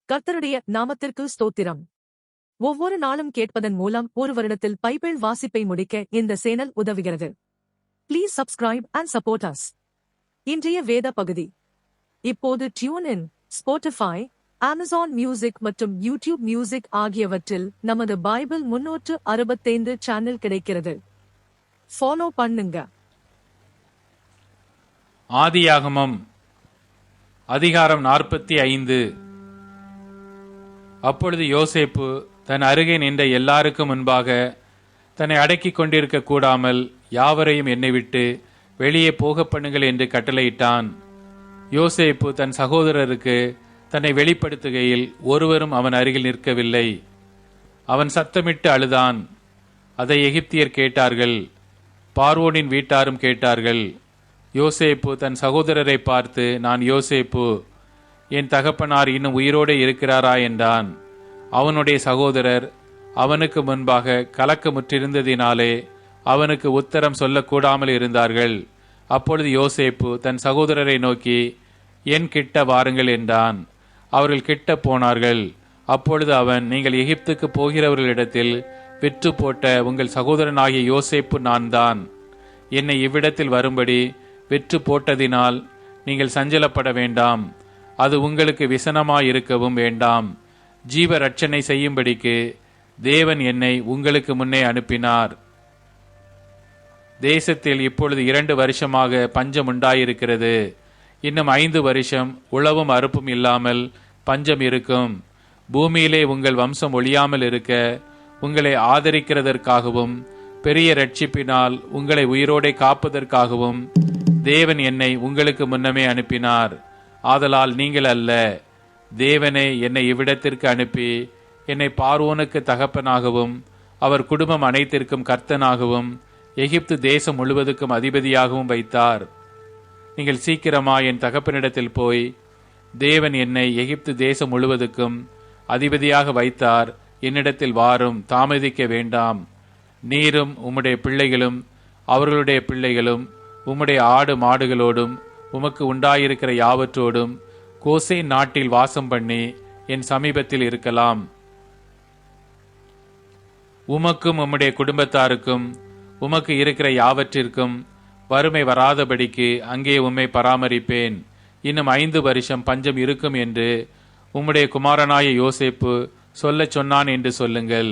கர்த்தருடைய நாமத்திற்கு ஸ்தோத்திரம். ஒவ்வொரு நாளும் கேட்பதன் மூலம் ஒரு வருடத்தில் பைபிள் வாசிப்பை முடிக்க இந்த சேனல் உதவுகிறது. Please subscribe and support us. இன்றைய வேத பகுதி. இப்போது tune in, Spotify, Amazon music மற்றும் யூடியூப் மியூசிக் ஆகியவற்றில் நமது பைபிள் 365 சேனல் கிடைக்கிறது. ஃபாலோ பண்ணுங்க. ஆதியாகமம் அதிகாரம் 45. அப்பொழுது யோசேப்பு தன் அருகே நின்ற எல்லாருக்கும் முன்பாக தன்னை அடக்கிக் கொண்டிருக்க கூடாமல் யாவரையும் என்னை விட்டு வெளியே போக பண்ணுங்கள் என்று கட்டளையிட்டான். யோசேப்பு தன் சகோதரருக்கு தன்னை வெளிப்படுத்துகையில் ஒருவரும் அவன் அருகில் நிற்கவில்லை. அவன் சத்தமிட்டு அழுதான். அதை எகிப்தியர் கேட்டார்கள், பார்வோனின் வீட்டாரும் கேட்டார்கள். யோசேப்பு தன் சகோதரரை பார்த்து, நான் யோசேப்பு, என் தகப்பனார் இன்னும் உயிரோடு இருக்கிறாரா என்றான். அவனுடைய சகோதரர் அவனுக்கு முன்பாக கலக்கமுற்றிருந்ததினாலே அவனுக்கு உத்தரம் சொல்லக்கூடாமல் இருந்தார்கள். அப்பொழுது யோசேப்பு தன் சகோதரரை நோக்கி, என் கிட்ட வாருங்கள் என்றான். அவர்கள் கிட்ட போனார்கள். அப்பொழுது அவன், நீங்கள் எகிப்துக்கு போகிறவர்களிடத்தில் விற்று போட்ட உங்கள் சகோதரனாகிய யோசேப்பு நான் தான். என்னை இவ்விடத்தில் வரும்படி விற்று போட்டதினால் நீங்கள் சஞ்சலப்பட வேண்டாம். அது உங்களுக்கு விசனமாயிருக்கவும் வேண்டாம். ஜீவ ரட்சனை செய்யும்படிக்கு தேவன் என்னை உங்களுக்கு முன்னே அனுப்பினார். தேசத்தில் இப்பொழுது 2 வருஷமாக பஞ்சம் உண்டாயிருக்கிறது. இன்னும் 5 வருஷம் உழவும் அறுப்பும் இல்லாமல் பஞ்சம் இருக்கும். பூமியிலே உங்கள் வம்சம் ஒழியாமல் இருக்க உங்களை ஆதரிக்கிறதற்காகவும் பெரிய ரட்சிப்பினால் உங்களை உயிரோடே காப்பதற்காகவும் தேவன் என்னை உங்களுக்கு முன்னமே அனுப்பினார். ஆதலால் நீங்கள் அல்ல, தேவனே என்னை இவ்விடத்திற்கு அனுப்பி என்னை பார்வோனுக்கு தகப்பனாகவும் அவர் குடும்பம் அனைத்திற்கும் கர்த்தனாகவும் எகிப்து தேசம் முழுவதுக்கும் அதிபதியாகவும் வைத்தார். நீங்கள் சீக்கிரமாய் என் தகப்பனிடத்தில் போய், தேவன் என்னை எகிப்து தேசம் முழுவதுக்கும் அதிபதியாக வைத்தார், என்னிடத்தில் வாரும், தாமதிக்க வேண்டாம். நீரும் உம்முடைய பிள்ளைகளும் அவர்களுடைய பிள்ளைகளும் உம்முடைய ஆடு மாடுகளோடும் உமக்கு உண்டாயிருக்கிற யாவற்றோடும் கோசேன் நாட்டில் வாசம் பண்ணி என் சமீபத்தில் இருக்கலாம். உமக்கும் உம்முடைய குடும்பத்தாருக்கும் உமக்கு இருக்கிற யாவற்றிற்கும் வறுமை வராதபடிக்கு அங்கே உம்மை பராமரிப்பேன். இன்னும் 5 வருஷம் பஞ்சம் இருக்கும் என்று உம்முடைய குமாரனாய யோசேப்பு சொல்லச் சொன்னான் என்று சொல்லுங்கள்.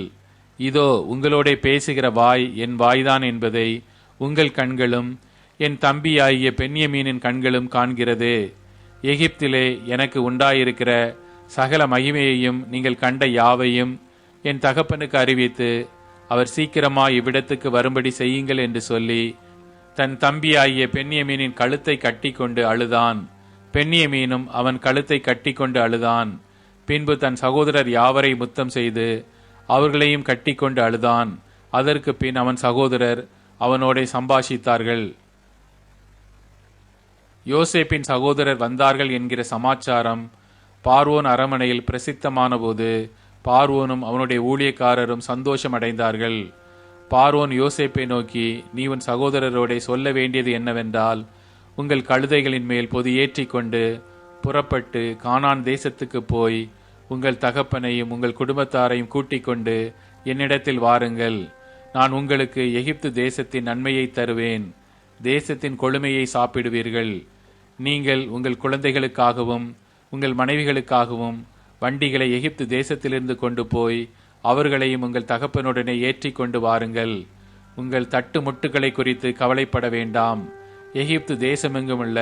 இதோ உங்களோட பேசுகிற வாய் என் வாய்தான் என்பதை உங்கள் கண்களும் என் தம்பியாகிய பென்யமீனின் கண்களும் காண்கிறது. எகிப்திலே எனக்கு உண்டாயிருக்கிற சகல மகிமையையும் நீங்கள் கண்ட யாவையும் என் தகப்பனுக்கு அறிவித்து அவர் சீக்கிரமாய் இவ்விடத்துக்கு வரும்படி செய்யுங்கள் என்று சொல்லி தன் தம்பியாகிய பென்யமீனின் கழுத்தை கட்டி கொண்டு அழுதான். பென்யமீனும் அவன் கழுத்தை கட்டி கொண்டு அழுதான். பின்பு தன் சகோதரர் யாவரை முத்தம் செய்து அவர்களையும் கட்டி கொண்டு அழுதான். அதற்கு பின் அவன் சகோதரர் அவனோட சம்பாஷித்தார்கள். யோசேப்பின் சகோதரர் வந்தார்கள் என்கிற சமாச்சாரம் பார்வோன் அரமனையில் பிரசித்தமான போது பார்வோனும் அவனுடைய ஊழியக்காரரும் சந்தோஷம் அடைந்தார்கள். பார்வோன் யோசேப்பை நோக்கி, நீ உன் சகோதரரோட சொல்ல வேண்டியது என்னவென்றால், உங்கள் கழுதைகளின் மேல் பொதி ஏற்றி கொண்டு புறப்பட்டு கானான் தேசத்துக்கு போய் உங்கள் தகப்பனையும் உங்கள் குடும்பத்தாரையும் கூட்டிக் கொண்டு என்னிடத்தில் வாருங்கள். நான் உங்களுக்கு எகிப்து தேசத்தின் நன்மையை தருவேன். தேசத்தின் கொழுமையை சாப்பிடுவீர்கள். நீங்கள் உங்கள் குழந்தைகளுக்காகவும் உங்கள் மனைவிகளுக்காகவும் வண்டிகளை எகிப்து தேசத்திலிருந்து கொண்டு போய் அவர்களையும் உங்கள் தகப்பனுடனே ஏற்றி கொண்டு வாருங்கள். உங்கள் தட்டு முட்டுகளை குறித்து கவலைப்பட வேண்டாம். எகிப்து தேசமெங்கும் உள்ள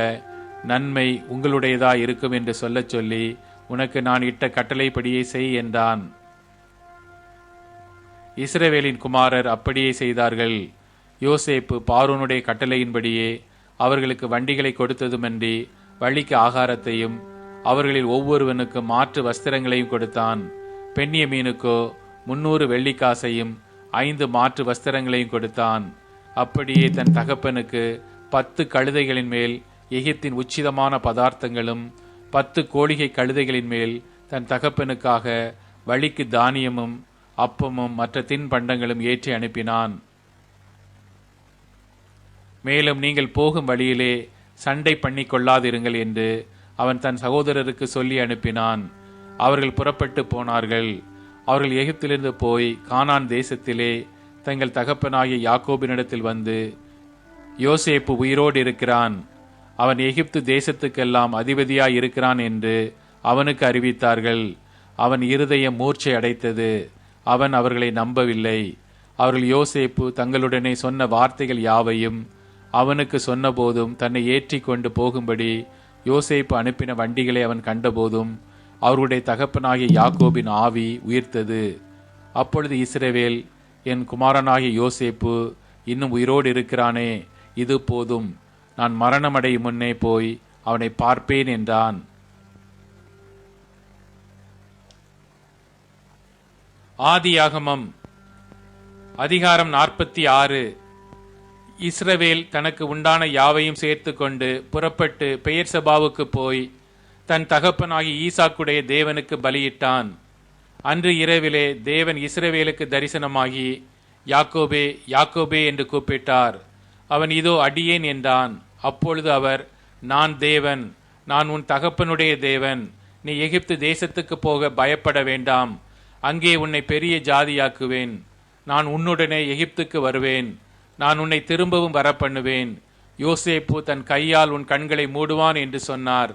நன்மை உங்களுடையதா இருக்கும் என்று சொல்லச் சொல்லி உனக்கு நான் இட்ட கட்டளைப்படியே செய் என்றான். இஸ்ரவேலின் குமாரர் அப்படியே செய்தார்கள். யோசேப்பு பார்வோனுடைய கட்டளையின்படியே அவர்களுக்கு வண்டிகளை கொடுத்ததுமன்றி வழிக்கு ஆகாரத்தையும் அவர்களில் ஒவ்வொருவனுக்கு மாற்று வஸ்திரங்களையும் கொடுத்தான். பென்யமீனுக்கோ 300 வெள்ளிக்காசையும் 5 மாற்று வஸ்திரங்களையும் கொடுத்தான். அப்படியே தன் தகப்பனுக்கு 10 கழுதைகளின் மேல் எகிப்தின் உச்சிதமான பதார்த்தங்களும் 10 கோழிகை கழுதைகளின் மேல் தன் தகப்பனுக்காக வழிக்கு தானியமும் அப்பமும் மற்ற தின்பண்டங்களும் ஏற்றி அனுப்பினான். மேலும் நீங்கள் போகும் வழியிலே சண்டை பண்ணி கொள்ளாதிருங்கள் என்று அவன் தன் சகோதரருக்கு சொல்லி அனுப்பினான். அவர்கள் புறப்பட்டு போனார்கள். அவர்கள் எகிப்திலிருந்து போய் கானான் தேசத்திலே தங்கள் தகப்பனாகிய யாக்கோபினிடத்தில் வந்து, யோசேப்பு உயிரோடு இருக்கிறான், அவன் எகிப்து தேசத்துக்கெல்லாம் அதிபதியாய் இருக்கிறான் என்று அவனுக்கு அறிவித்தார்கள். அவன் இருதயம் மூர்ச்சை அடைத்தது. அவன் அவர்களை நம்பவில்லை. அவர்கள் யோசேப்பு தங்களுடனே சொன்ன வார்த்தைகள் யாவையும் அவனுக்கு சொன்னபோதும் தன்னை ஏற்றி கொண்டு போகும்படி யோசேப்பு அனுப்பின வண்டிகளை அவன் கண்டபோதும் அவர்களுடைய தகப்பனாகிய யாக்கோபின் ஆவி உயிர்த்தது. அப்பொழுது இஸ்ரவேல், என் குமாரனாகிய யோசேப்பு இன்னும் உயிரோடு இருக்கிறானே, இது போதும், நான் மரணமடையும் முன்னே போய் அவனை பார்ப்பேன் என்றான். ஆதியாகமம் அதிகாரம் 46. இஸ்ரவேல் தனக்கு உண்டான யாவையும் சேர்த்து கொண்டு புறப்பட்டு பெயர்செபாவுக்கு போய் தன் தகப்பனாகிய ஈசாக்குடைய தேவனுக்கு பலியிட்டான். அன்று இரவிலே தேவன் இஸ்ரவேலுக்கு தரிசனமாகி, யாக்கோபே, யாக்கோபே என்று கூப்பிட்டார். அவன் இதோ அடியேன் என்றான். அப்பொழுது அவர், நான் தேவன், நான் உன் தகப்பனுடைய தேவன். நீ எகிப்து தேசத்துக்கு போக பயப்பட வேண்டாம். அங்கே உன்னை பெரிய ஜாதியாக்குவேன். நான் உன்னுடனே எகிப்துக்கு வருவேன். நான் உன்னை திரும்பவும் வரப்பண்ணுவேன். யோசேப்பு தன் கையால் உன் கண்களை மூடுவான் என்று சொன்னார்.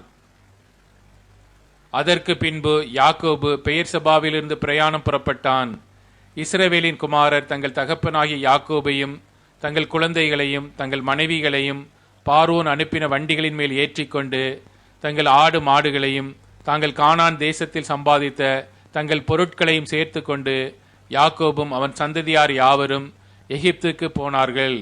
அதற்கு பின்பு யாக்கோபு பெயர்செபாவிலிருந்து பிரயாணம் புறப்பட்டான். இஸ்ரவேலின் குமாரர் தங்கள் தகப்பனாகிய யாக்கோபையும் தங்கள் குழந்தைகளையும் தங்கள் மனைவிகளையும் பார்வோன் அனுப்பின வண்டிகளின் மேல் ஏற்றிக்கொண்டு தங்கள் ஆடு மாடுகளையும் தாங்கள் கானான் தேசத்தில் சம்பாதித்த தங்கள் பொருட்களையும் சேர்த்து கொண்டு யாக்கோபும் அவன் சந்ததியார் யாவரும் எகிப்துக்கு போனார்கள்.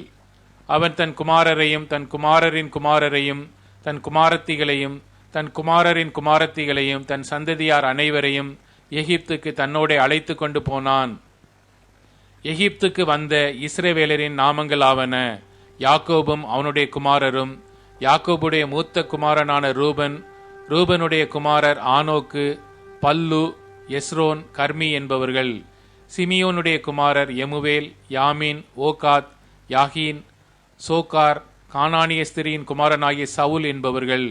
அவன் தன் குமாரரையும் தன் குமாரரின் குமாரரையும் தன் குமாரத்திகளையும் தன் குமாரரின் குமாரத்திகளையும் தன் சந்ததியார் அனைவரையும் எகிப்துக்கு தன்னோட அழைத்து கொண்டு போனான். எகிப்துக்கு வந்த இஸ்ரவேலரின் நாமங்கள் ஆவன: யாக்கோபும் அவனுடைய குமாரரும், யாக்கோபுடைய மூத்த குமாரனான ரூபன், ரூபனுடைய குமாரர் ஆனோக்கு, பல்லு, எஸ்ரோன், கர்மி என்பவர்கள். சிமியோனுடைய குமாரர் எமுவேல், யாமின், ஓகாத், யாகீன், சோகார், கானானிய ஸ்திரியின் குமாரனாகிய சவுல் என்பவர்கள்.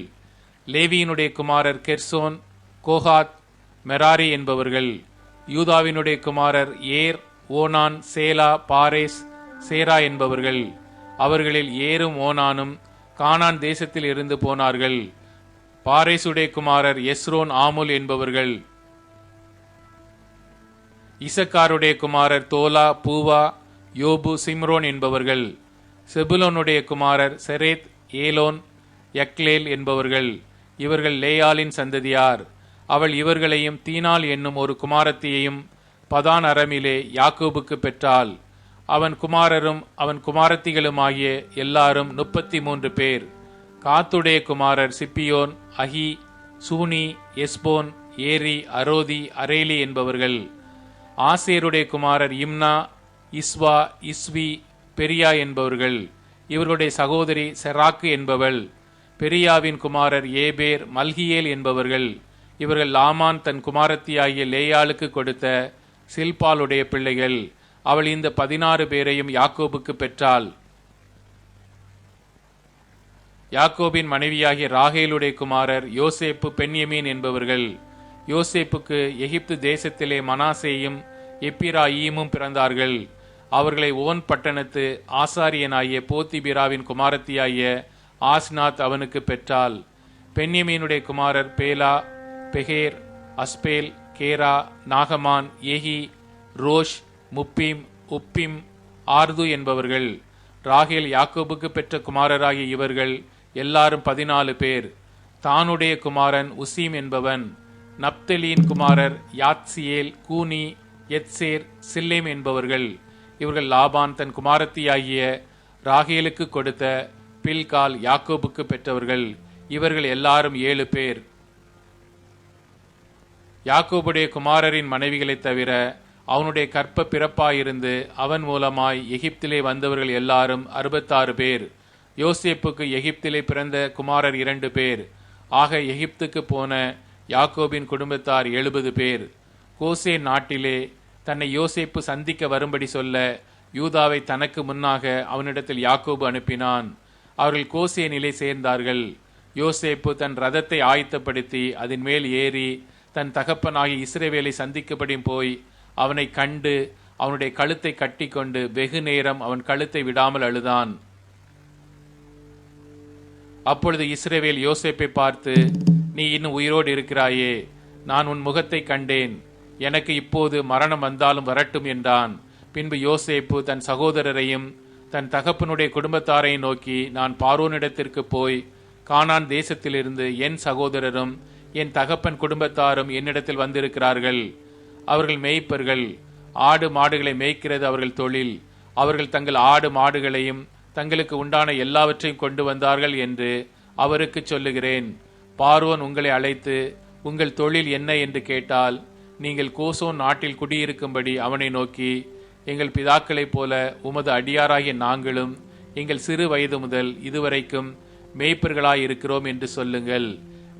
லேவியினுடைய குமாரர் கெர்சோன், கோகாத், மெராரி என்பவர்கள். யூதாவினுடைய குமாரர் ஏர், ஓனான், சேலா, பாரேஸ், சேரா என்பவர்கள். அவர்களில் ஏரும் ஓனானும் கானான் தேசத்தில் இருந்து போனார்கள். பாரேசுடைய குமாரர் எஸ்ரோன், ஆமுல் என்பவர்கள். இசக்காருடைய குமாரர் தோலா, பூவா, யோபு, சிம்ரோன் என்பவர்கள். செபுலோனுடைய குமாரர் செரேத், ஏலோன், யக்லேல் என்பவர்கள். இவர்கள் லேயாலின் சந்ததியார். அவள் இவர்களையும் தீனாள் என்னும் ஒரு குமாரத்தியையும் பதான் அரமிலே யாக்கோபுக்கு பெற்றாள். அவன் குமாரரும் அவன் குமாரத்திகளுமாகிய எல்லாரும் 33 பேர். காத்துடைய குமாரர் சிப்பியோன், அஹி, சூனி, எஸ்போன், ஏரி, அரோதி, அரேலி என்பவர்கள். ஆசேருடைய குமாரர் இம்னா, இஸ்வா, இஸ்வி, பெரியா என்பவர்கள். இவர்களுடைய சகோதரி செராக்கு என்பவள். பெரியாவின் குமாரர் ஏபேர், மல்கியேல் என்பவர்கள். இவர்கள் லாமான் தன் குமாரத்தியாகிய லேயாளுக்கு கொடுத்த சில்பாலுடைய பிள்ளைகள். அவள் இந்த 16 பேரையும் யாக்கோபுக்கு பெற்றாள். யாக்கோபின் மனைவியாகிய ராகேலுடைய குமாரர் யோசேப்பு, பென்யமீன் என்பவர்கள். யோசேப்புக்கு எகிப்து தேசத்திலே மனாசேயும் எப்பிராயீமும் பிறந்தார்கள். அவர்களை ஓன் பட்டணத்து ஆசாரியனாகிய போத்திபிராவின் குமாரத்தியாகிய ஆஸ்நாத் அவனுக்கு பெற்றாள். பென்யமீனுடைய குமாரர் பேலா, பெகேர், அஸ்பேல், கேரா, நாகமான், ஏகி, ரோஷ், முப்பிம், உப்பிம், ஆர்து என்பவர்கள். ராகேல் யாக்கோபுக்கு பெற்ற குமாரராகிய இவர்கள் எல்லாரும் 14 பேர். தானுடைய குமாரன் உசீம் என்பவன். நப்தலியின் குமாரர் யாத்சியேல், கூனி, எத்சேர், சில்லேம் என்பவர்கள். இவர்கள் லாபான் தன் குமாரத்தியாகிய ராகேலுக்கு கொடுத்த பில்கால் யாக்கோபுக்கு பெற்றவர்கள். இவர்கள் எல்லாரும் 7 பேர். யாக்கோபுடைய குமாரரின் மனைவிகளைத் தவிர அவனுடைய கற்ப பிறப்பாயிருந்து அவன் மூலமாய் எகிப்திலே வந்தவர்கள் எல்லாரும் 66 பேர். யோசேப்புக்கு எகிப்திலே பிறந்த குமாரர் 2 பேர். ஆக எகிப்துக்கு போன யாக்கோபின் குடும்பத்தார் 70 பேர். கோசேன் நாட்டிலே தன்னை யோசேப்பு சந்திக்க வரும்படி சொல்ல யூதாவை தனக்கு முன்னாக அவனிடத்தில் யாக்கோபு அனுப்பினான். அவர்கள் கோசேனிலே சேர்ந்தார்கள். யோசேப்பு தன் ரதத்தை ஆயத்தப்படுத்தி அதன் மேல் ஏறி தன் தகப்பனாகிய இஸ்ரவேலை சந்திக்கும்படி போய் அவனை கண்டு அவனுடைய கழுத்தை கட்டி கொண்டு வெகு நேரம் அவன் கழுத்தை விடாமல் அழுதான். அப்பொழுது இஸ்ரவேல் யோசேப்பை பார்த்து, நீ இன்னும் உயிரோடு இருக்கிறாயே, நான் உன் முகத்தை கண்டேன், எனக்கு இப்போது மரணம் வந்தாலும் வரட்டும் என்றான். பின்பு யோசேப்பு தன் சகோதரரையும் தன் தகப்பனுடைய குடும்பத்தாரையும் நோக்கி, நான் பார்வோனிடத்திற்கு போய் கானான் தேசத்திலிருந்து என் சகோதரரும் என் தகப்பன் குடும்பத்தாரும் என்னிடத்தில் வந்திருக்கிறார்கள். அவர்கள் மேய்ப்பர்கள், ஆடு மாடுகளை மேய்க்கிறது அவர்கள் தொழில். அவர்கள் தங்கள் ஆடு மாடுகளையும் தங்களுக்கு உண்டான எல்லாவற்றையும் கொண்டு வந்தார்கள் என்று அவருக்கு சொல்லுகிறேன். பார்வோன் உங்களை அழைத்து உங்கள் தொழில் என்ன என்று கேட்டால், நீங்கள் கோசோன் நாட்டில் குடியிருக்கும்படி அவனை நோக்கி, எங்கள் பிதாக்களைப் போல உமது அடியாராகிய நாங்களும் எங்கள் சிறு வயது முதல் இதுவரைக்கும் மேய்ப்பர்களாய் இருக்கிறோம் என்று சொல்லுங்கள்.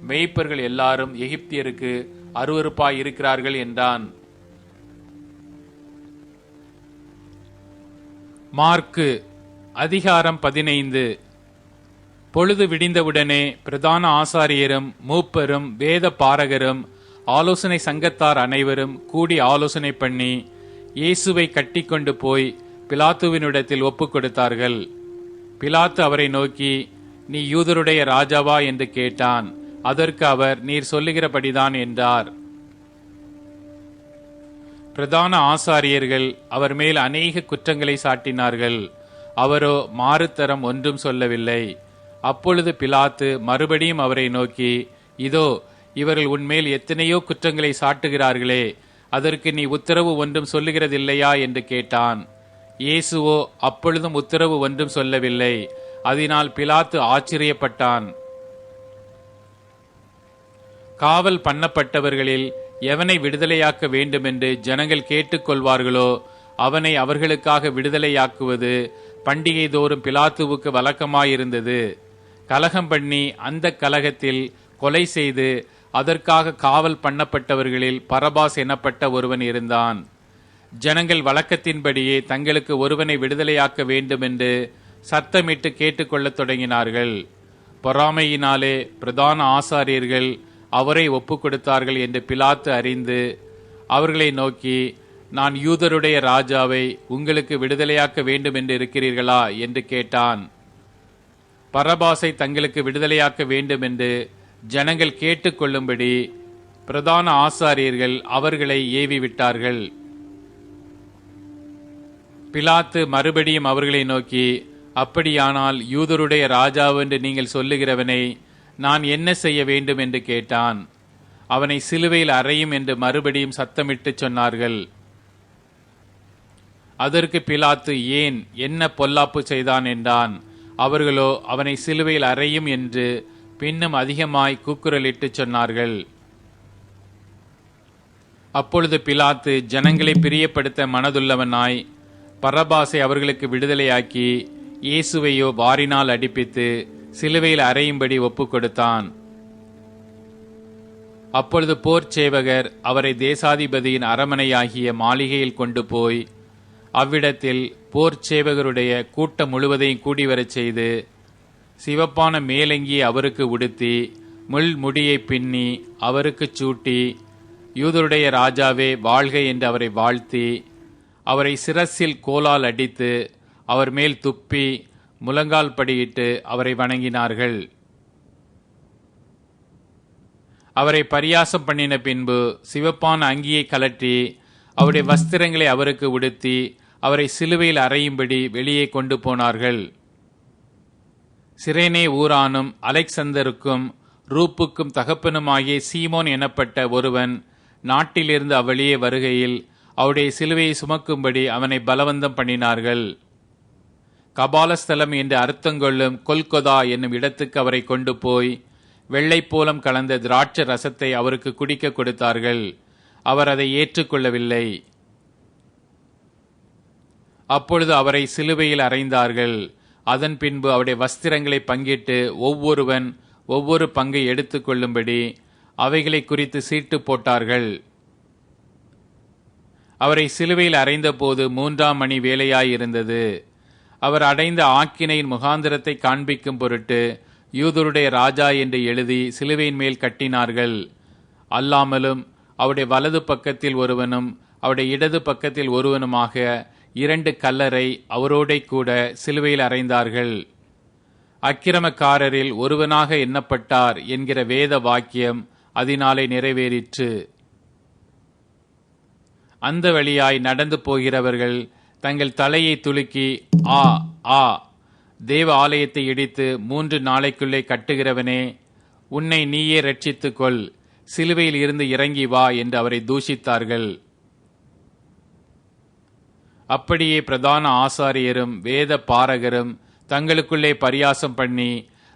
மேய்ப்பர்கள் எல்லாரும் எகிப்தியருக்கு அருவருப்பாய் இருக்கிறார்கள் என்றான். மார்க்கு அதிகாரம் 15. பொழுது விடிந்தவுடனே பிரதான ஆசாரியரும் மூப்பரும் வேத பாரகரும் ஆலோசனை சங்கத்தார் அனைவரும் கூடி ஆலோசனை பண்ணி இயேசுவை கட்டிக்கொண்டு போய் பிலாத்துவினிடத்தில் ஒப்புக் கொடுத்தார்கள். பிலாத்து அவரை நோக்கி, நீ யூதருடைய ராஜாவா என்று கேட்டான். அதற்கு அவர், நீர் சொல்லுகிறபடிதான் என்றார். பிரதான ஆசாரியர்கள் அவர் மேல் அநேக குற்றங்களை சாட்டினார்கள். அவரோ மாறுத்தரம் ஒன்றும் சொல்லவில்லை. அப்பொழுது பிலாத்து மறுபடியும் அவரை நோக்கி, இதோ இவர்கள் உன்மேல் எத்தனையோ குற்றங்களை சாட்டுகிறார்களே, அதற்கு நீ உத்தரவு ஒன்றும் சொல்லுகிறதில்லையா என்று கேட்டான். இயேசுவோ அப்பொழுதும் உத்தரவு ஒன்றும் சொல்லவில்லை. அதனால் பிலாத்து ஆச்சரியப்பட்டான். காவல் பண்ணப்பட்டவர்களில் எவனை விடுதலையாக்க வேண்டுமென்று ஜனங்கள் கேட்டுக்கொள்வார்களோ அவனை அவர்களுக்காக விடுதலையாக்குவது பண்டிகை தோறும் பிலாத்துவுக்கு வழக்கமாயிருந்தது. கலகம் பண்ணி அந்த கலகத்தில் கொலை செய்து அதற்காக காவல் பண்ணப்பட்டவர்களில் பரபாஸ் எனப்பட்ட ஒருவன் இருந்தான். ஜனங்கள் வழக்கத்தின்படியே தங்களுக்கு ஒருவனை விடுதலையாக்க வேண்டுமென்று சத்தமிட்டு கேட்டுக்கொள்ளத் தொடங்கினார்கள். பொறாமையினாலே பிரதான ஆசாரியர்கள் அவரை ஒப்புக் கொடுத்தார்கள் என்று பிலாத்து அறிந்து அவர்களை நோக்கி, நான் யூதருடைய ராஜாவை உங்களுக்கு விடுதலையாக்க வேண்டும் என்று இருக்கிறீர்களா என்று கேட்டான். பரபாசை தங்களுக்கு விடுதலையாக்க வேண்டும் என்று ஜனங்கள் கேட்டுக்கொள்ளும்படி பிரதான ஆசாரியர்கள் அவர்களை ஏவி விட்டார்கள். பிலாத்து மறுபடியும் அவர்களை நோக்கி, அப்படியானால் யூதருடைய ராஜாவென்று நீங்கள் சொல்லுகிறவனை நான் என்ன செய்ய வேண்டும் என்று கேட்டான். அவனை சிலுவையில் அறையும் என்று மறுபடியும் சத்தமிட்டு சொன்னார்கள். அதற்கு பிலாத்து, ஏன், என்ன பொல்லாப்பு செய்தான் என்றான். அவர்களோ அவனை சிலுவையில் அறையும் என்று பின்னும் அதிகமாய் கூக்குரலிட்டு சொன்னார்கள். அப்பொழுது பிலாத்து ஜனங்களை பிரியப்படுத்த மனதுள்ளவனாய் பரபாசை அவர்களுக்கு விடுதலையாக்கி இயேசுவையோ வாரினால் அடிப்பித்து சிலுவையில் அறையும்படி ஒப்புக் கொடுத்தான். அப்பொழுது போர் சேவகர் அவரை தேசாதிபதியின் அரமனையாகிய மாளிகையில் கொண்டு போய் அவ்விடத்தில் போர் சேவகருடைய கூட்டம் முழுவதையும் கூடிவரச் செய்து சிவப்பான மேலங்கியை அவருக்கு உடுத்தி முள் முடியை பின்னி அவருக்கு சூட்டி, யூதருடைய ராஜாவே வாழ்க என்று அவரை வாழ்த்தி அவரை சிரசில் கோலால் அடித்து அவர் மேல் துப்பி முழங்கால் படியிட்டு அவரை வணங்கினார்கள். அவரை பரியாசம் பண்ணின பின்பு சிவப்பான அங்கியை கலற்றி அவருடைய வஸ்திரங்களை அவருக்கு உடுத்தி அவரை சிலுவையில் அறையும்படி வெளியே கொண்டு போனார்கள். சிரேனே ஊரானும் அலெக்சந்தருக்கும் ரூப்புக்கும் தகப்பனுமாகிய சீமோன் எனப்பட்ட ஒருவன் நாட்டிலிருந்து அவ்வழியே வருகையில் அவருடைய சிலுவையை சுமக்கும்படி அவனை பலவந்தம் பண்ணினார்கள். கபாலஸ்தலம் என்று அர்த்தங்கொள்ளும் கொல்கொதா என்னும் இடத்துக்கு அவரை கொண்டு போய் வெள்ளைப்போலம் கலந்த திராட்சை ரசத்தை அவருக்கு குடிக்க கொடுத்தார்கள். அவர் அதை ஏற்றுக்கொள்ளவில்லை. அப்பொழுது அவரை சிலுவையில் அறைந்தார்கள். அதன் பின்பு அவருடைய வஸ்திரங்களை பங்கிட்டு ஒவ்வொருவன் ஒவ்வொரு பங்கை எடுத்துக்கொள்ளும்படி அவைகளை குறித்து சீட்டு போட்டார்கள். அவரை சிலுவையில் அறைந்த போது 3ஆம் மணி வேளையாயிருந்தது. அவர் அடைந்த ஆக்கினையின் முகாந்திரத்தை காண்பிக்கும் பொருட்டு யூதருடைய ராஜா என்று எழுதி சிலுவையின் மேல் கட்டினார்கள். அல்லாமலும் அவருடைய வலது பக்கத்தில் ஒருவனும் அவருடைய இடது பக்கத்தில் ஒருவனுமாக 2 கல்லரை அவரோடே கூட சிலுவையில் அறைந்தார்கள். அக்கிரமக்காரரில் ஒருவனாக எண்ணப்பட்டார் என்கிற வேத வாக்கியம் அதனாலே நிறைவேறிற்று. அந்த வழியாய் நடந்து போகிறவர்கள் தங்கள் தலையை துலுக்கி, ஆ ஆ, தேவ ஆலயத்தை இடித்து 3 நாளைக்குள்ளே கட்டுகிறவனே, உன்னை நீயே ரட்சித்துக் கொள், சிலுவையில் இருந்து இறங்கி வா என்று அவரை தூஷித்தார்கள். அப்படியே பிரதான ஆசாரியரும் வேத பாரகரும் தங்களுக்குள்ளே பரியாசம் பண்ணி,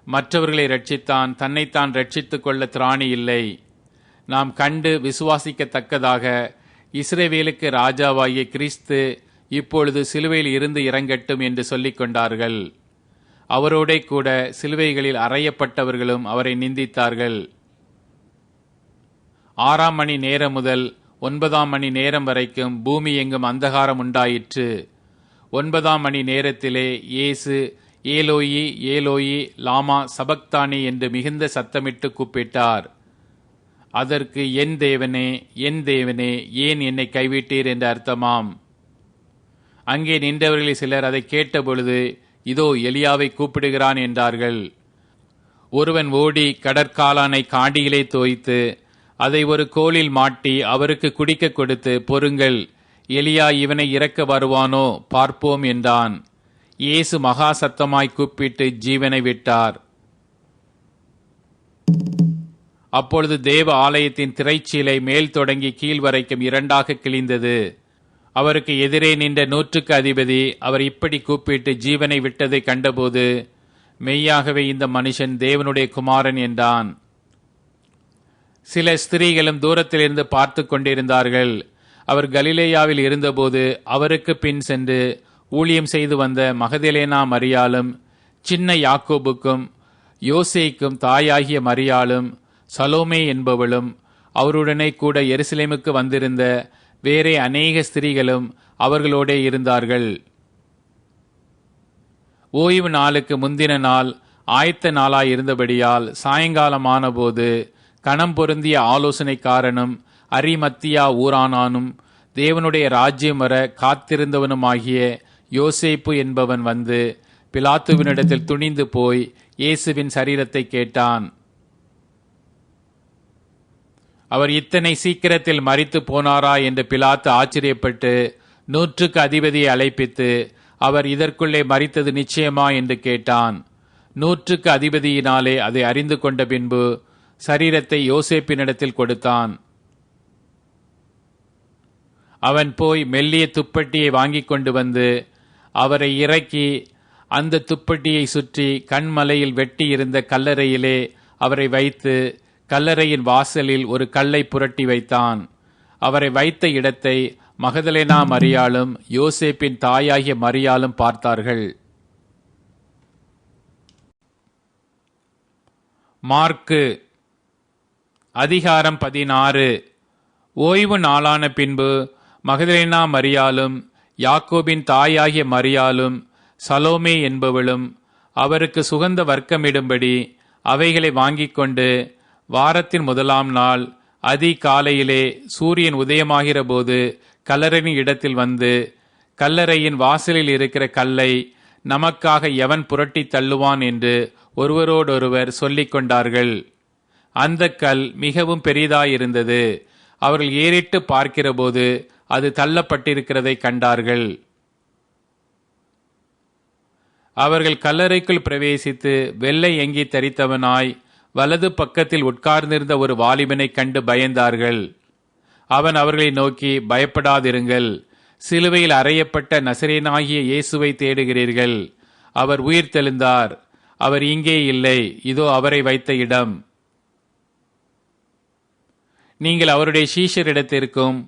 மற்றவர்களை ரட்சித்தான், தன்னைத்தான் ரட்சித்துக் கொள்ள திராணி இல்லை. நாம் கண்டு விசுவாசிக்கத்தக்கதாக இஸ்ரவேலுக்கு ராஜாவாகிய கிறிஸ்து இப்பொழுது சிலுவையில் இருந்து இறங்கட்டும் என்று சொல்லிக் கொண்டார்கள். அவரோடே கூட சிலுவைகளில் அறையப்பட்டவர்களும் அவரை நிந்தித்தார்கள். 6 மணி நேரம் முதல் 9 மணி நேரம் வரைக்கும் பூமி எங்கும் அந்தகாரம் உண்டாயிற்று. 9 மணி நேரத்திலே இயேசு ஏலோயி ஏலோயி லாமா சபக்தானி என்று மிகுந்த சத்தமிட்டு கூப்பிட்டார். அதற்கு என் தேவனே, என் தேவனே, ஏன் என்னை கைவிட்டீர் என்று அர்த்தமாம். அங்கே நின்றவர்களில் சிலர் அதை கேட்டபொழுது, இதோ எலியாவை கூப்பிடுகிறான் என்றார்கள். ஒருவன் ஓடி கடற்காலானை காடியிலே தோய்த்து அதை ஒரு கோலில் மாட்டி அவருக்கு குடிக்க கொடுத்து, பொறுங்கள், எலியா இவனை இறக்க வருவானோ பார்ப்போம் என்றான். இயேசு மகா சத்தமாய் கூப்பிட்டு ஜீவனை விட்டார். அப்பொழுது தேவ ஆலயத்தின் திரைச்சீலை மேல் தொடங்கி கீழ் வரைக்கும் 2ஆக கிழிந்தது. அவருக்கு எதிரே நின்ற 100க்கு அதிபதி அவர் இப்படி கூப்பிட்டு ஜீவனை விட்டதை கண்டபோது, மெய்யாகவே இந்த மனுஷன் தேவனுடைய குமாரன் என்றான். சில ஸ்திரீகளும் தூரத்திலிருந்து பார்த்து கொண்டிருந்தார்கள். அவர் கலிலேயாவில் இருந்தபோது அவருக்கு பின் சென்று ஊழியம் செய்து வந்த மகதலேனா மரியாளும், சின்ன யாக்கோபுக்கும் யோசேக்கும் தாயாகிய மரியாளும், சலோமே என்பவளும், அவருடனே கூட எருசலேமுக்கு வந்திருந்த வேறே அநேக ஸ்திரீகளும் அவர்களோடே இருந்தார்கள். ஓய்வு நாளுக்கு முந்தின நாள் ஆயத்த நாளாயிருந்தபடியால் சாயங்காலமான போது கணம் பொருந்திய ஆலோசனைக்காரனும் அரிமத்தியா ஊரானானும் தேவனுடைய ராஜ்யம் வர காத்திருந்தவனுமாகிய யோசேப்பு என்பவன் வந்து பிலாத்துவினிடத்தில் துணிந்து போய் இயேசுவின் சரீரத்தை கேட்டான். அவர் இத்தனை சீக்கிரத்தில் மரித்து போனாரா என்று பிலாத்து ஆச்சரியப்பட்டு 100க்கு அதிபதியை அழைப்பித்து, அவர் இதற்குள்ளே மரித்தது நிச்சயமா என்று கேட்டான். 100க்கு அதிபதியினாலே அதை அறிந்து கொண்ட பின்பு சரீரத்தை யோசேப்பினிடத்தில் கொடுத்தான். அவன் போய் மெல்லிய துப்பட்டியை வாங்கி கொண்டு வந்து அவரை இறக்கி அந்த துப்பட்டியை சுற்றி கண்மலையில் வெட்டி இருந்த கல்லறையிலே அவரை வைத்து கல்லறையின் வாசலில் ஒரு கல்லை புரட்டி வைத்தான். அவரை வைத்த இடத்தை மகதலேனா மரியாளும் யோசேப்பின் தாயாகிய மரியாளும் பார்த்தார்கள். மார்க்கு அதிகாரம் 16. ஓய்வு நாளான பின்பு மகதலேனா மரியாளும் யாக்கோபின் தாயாகிய மரியாளும் சலோமே என்பவளும் அவருக்கு சுகந்த வர்க்கமிடும்படி அவைகளை வாங்கிக் கொண்டு வாரத்தின் முதலாம் நாள் அதிகாலையிலே சூரியன் உதயமாகிற போது கல்லறையின் இடத்தில் வந்து, கல்லறையின் வாசலில் இருக்கிற கல்லை நமக்காக எவன் புரட்டி தள்ளுவான் என்று ஒருவரோடொருவர் சொல்லிக் கொண்டார்கள். அந்த கல் மிகவும் பெரிதாயிருந்தது. அவர்கள் ஏறிட்டு பார்க்கிறபோது அது தள்ளப்பட்டிருக்கிறதை கண்டார்கள். அவர்கள் கல்லறைக்குள் பிரவேசித்து வெள்ளை எங்கி தரித்தவனாய் வலது பக்கத்தில் உட்கார்ந்திருந்த ஒரு வாலிபனை கண்டு பயந்தார்கள். அவன் அவர்களை நோக்கி, பயப்படாதிருங்கள், சிலுவையில் அறையப்பட்ட நசரேயனாகிய இயேசுவை தேடுகிறீர்கள். அவர் உயிர்த்தெழுந்தார். அவர் இங்கே இல்லை, இதோ அவரை வைத்த இடம். நீங்கள் அவருடைய சீஷரிடத்திற்கும்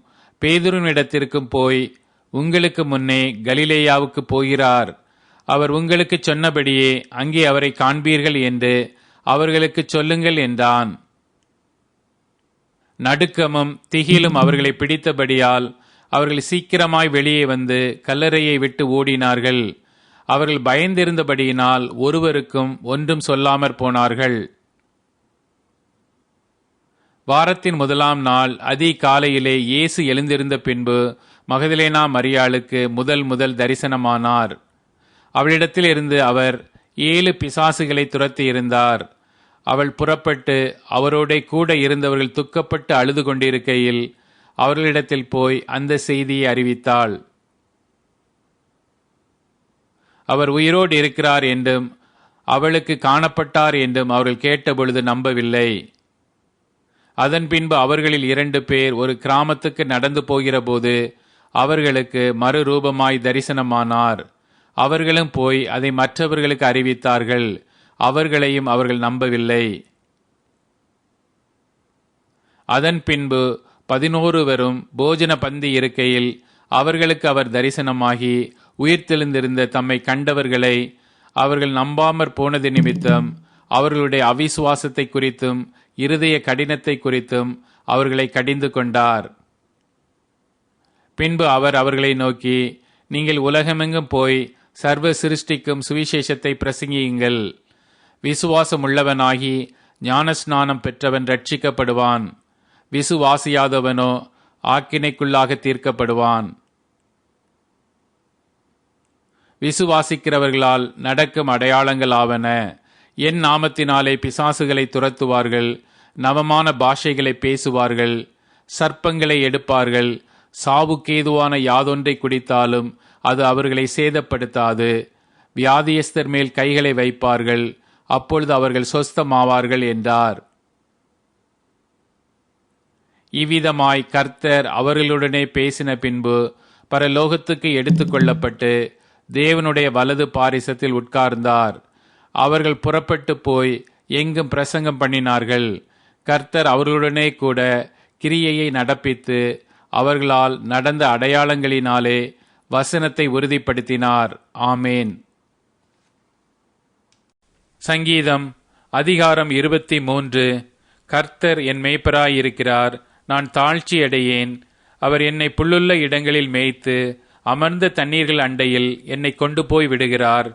பேதுருவினிடத்திற்கும் போய், உங்களுக்கு முன்னே கலிலேயாவுக்கு போகிறார், அவர் உங்களுக்கு சொன்னபடியே அங்கே அவரை காண்பீர்கள் என்று அவர்களுக்கு சொல்லுங்கள் என்றான். நடுக்கமும் திகிலும் அவர்களை பிடித்தபடியால் அவர்கள் சீக்கிரமாய் வெளியே வந்து கல்லறையை விட்டு ஓடினார்கள். அவர்கள் பயந்திருந்தபடியினால் ஒருவருக்கும் ஒன்றும் சொல்லாமற் போனார்கள். வாரத்தின் முதலாம் நாள் அதிகாலையிலே இயேசு எழுந்திருந்த பின்பு மகதலேனா மரியாளுக்கு முதல் தரிசனமானார். அவளிடத்தில் இருந்து அவர் 7 பிசாசுகளை துரத்தி இருந்தார். அவள் புறப்பட்டு அவரோட கூட இருந்தவர்கள் துக்கப்பட்டு அழுது கொண்டிருக்கையில் அவர்களிடத்தில் போய் அந்த செய்தியை அறிவித்தாள். அவர் உயிரோடு இருக்கிறார் என்றும் அவளுக்கு காணப்பட்டார் என்றும் அவர்கள் கேட்டபொழுது நம்பவில்லை. அதன் பின்பு அவர்களில் 2 பேர் ஒரு கிராமத்துக்கு நடந்து போகிறபோது அவர்களுக்கு மறுரூபமாய் தரிசனமானார். அவர்களும் போய் அதை மற்றவர்களுக்கு அறிவித்தார்கள். அவர்களையும் அவர்கள் நம்பவில்லை. அதன் பின்பு 11 போஜன பந்தி இருக்கையில் அவர்களுக்கு அவர் தரிசனமாகி உயிர்த்தெழுந்திருந்த தம்மை கண்டவர்களை அவர்கள் நம்பாமற் போனது நிமித்தம் அவர்களுடைய அவிசுவாசத்தை குறித்தும் இருதய கடினத்தை குறித்தும் அவர்களை கடிந்து கொண்டார். பின்பு அவர் அவர்களை நோக்கி, நீங்கள் உலகமெங்கும் போய் சர்வ சிருஷ்டிக்கும் சுவிசேஷத்தை பிரசங்கியுங்கள். விசுவாசம் உள்ளவனாகி ஞானஸ்நானம் பெற்றவன் ரட்சிக்கப்படுவான். விசுவாசியாதவனோ ஆக்கினைக்குள்ளாக தீர்க்கப்படுவான். விசுவாசிக்கிறவர்களால் நடக்கும் அடையாளங்கள் ஆவன. என் நாமத்தினாலே பிசாசுகளை துரத்துவார்கள், நவமான பாஷைகளை பேசுவார்கள், சர்ப்பங்களை எடுப்பார்கள், சாவுக்கேதுவான யாதொன்றை குடித்தாலும் அது அவர்களை சேதப்படுத்தாது. வியாதியஸ்தர் மேல் கைகளை வைப்பார்கள், அப்பொழுது அவர்கள் சொஸ்தமாவார்கள் என்றார். இவ்விதமாய் கர்த்தர் அவர்களுடனே பேசின பின்பு பரலோகத்துக்கு எடுத்துக்கொள்ளப்பட்டு தேவனுடைய வலது பாரிசத்தில் உட்கார்ந்தார். அவர்கள் புறப்பட்டு போய் எங்கும் பிரசங்கம் பண்ணினார்கள். கர்த்தர் அவர்களுடனே கூட கிரியையை நடப்பித்து அவர்களால் நடந்த அடையாளங்களினாலே வசனத்தை உறுதிப்படுத்தினார். ஆமேன். சங்கீதம் அதிகாரம் 23. கர்த்தர் என் மேய்ப்பராயிருக்கிறார், நான் தாழ்ச்சி அடையேன். அவர் என்னை புல்லுள்ள இடங்களில் மேய்த்து அமர்ந்த தண்ணீர்கள் அண்டையில் என்னை கொண்டு போய் விடுகிறார்.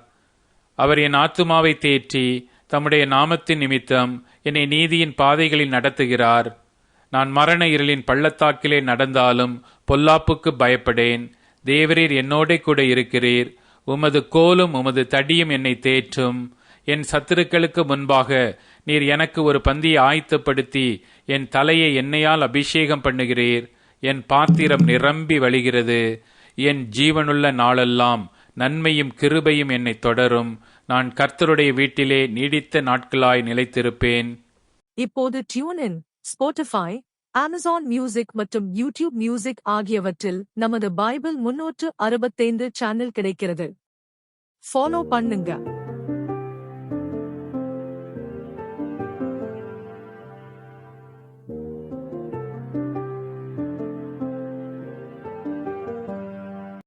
அவர் என் ஆத்துமாவை தேற்றி தம்முடைய நாமத்தின் நிமித்தம் என்னை நீதியின் பாதைகளில் நடத்துகிறார். நான் மரண இருளின் பள்ளத்தாக்கிலே நடந்தாலும் பொல்லாப்புக்கு பயப்படேன். தேவரீர் என்னோடே கூட இருக்கிறீர். உமது கோலும் உமது தடியும் என்னை தேற்றும். என் சத்துருக்களுக்கு முன்பாக நீர் எனக்கு ஒரு பந்தியை ஆயத்தப்படுத்தி என் தலையை எண்ணெயால் அபிஷேகம் பண்ணுகிறீர். என் பாத்திரம் நிரம்பி வழிகிறது. என் ஜீவனுள்ள நாளெல்லாம் நன்மையும் கிருபையும் என்னை தொடரும். நான் கர்த்தருடைய வீட்டிலே நீடித்த நாட்களாய் நிலைத்திருப்பேன். இப்போது டியூன், ஸ்பாட்டிஃபை, அமேசான் மியூசிக் மற்றும் யூடியூப் மியூசிக் ஆகியவற்றில் நமது பைபிள் 365 சேனல் கிடைக்கிறது. ஃபாலோ பண்ணுங்க.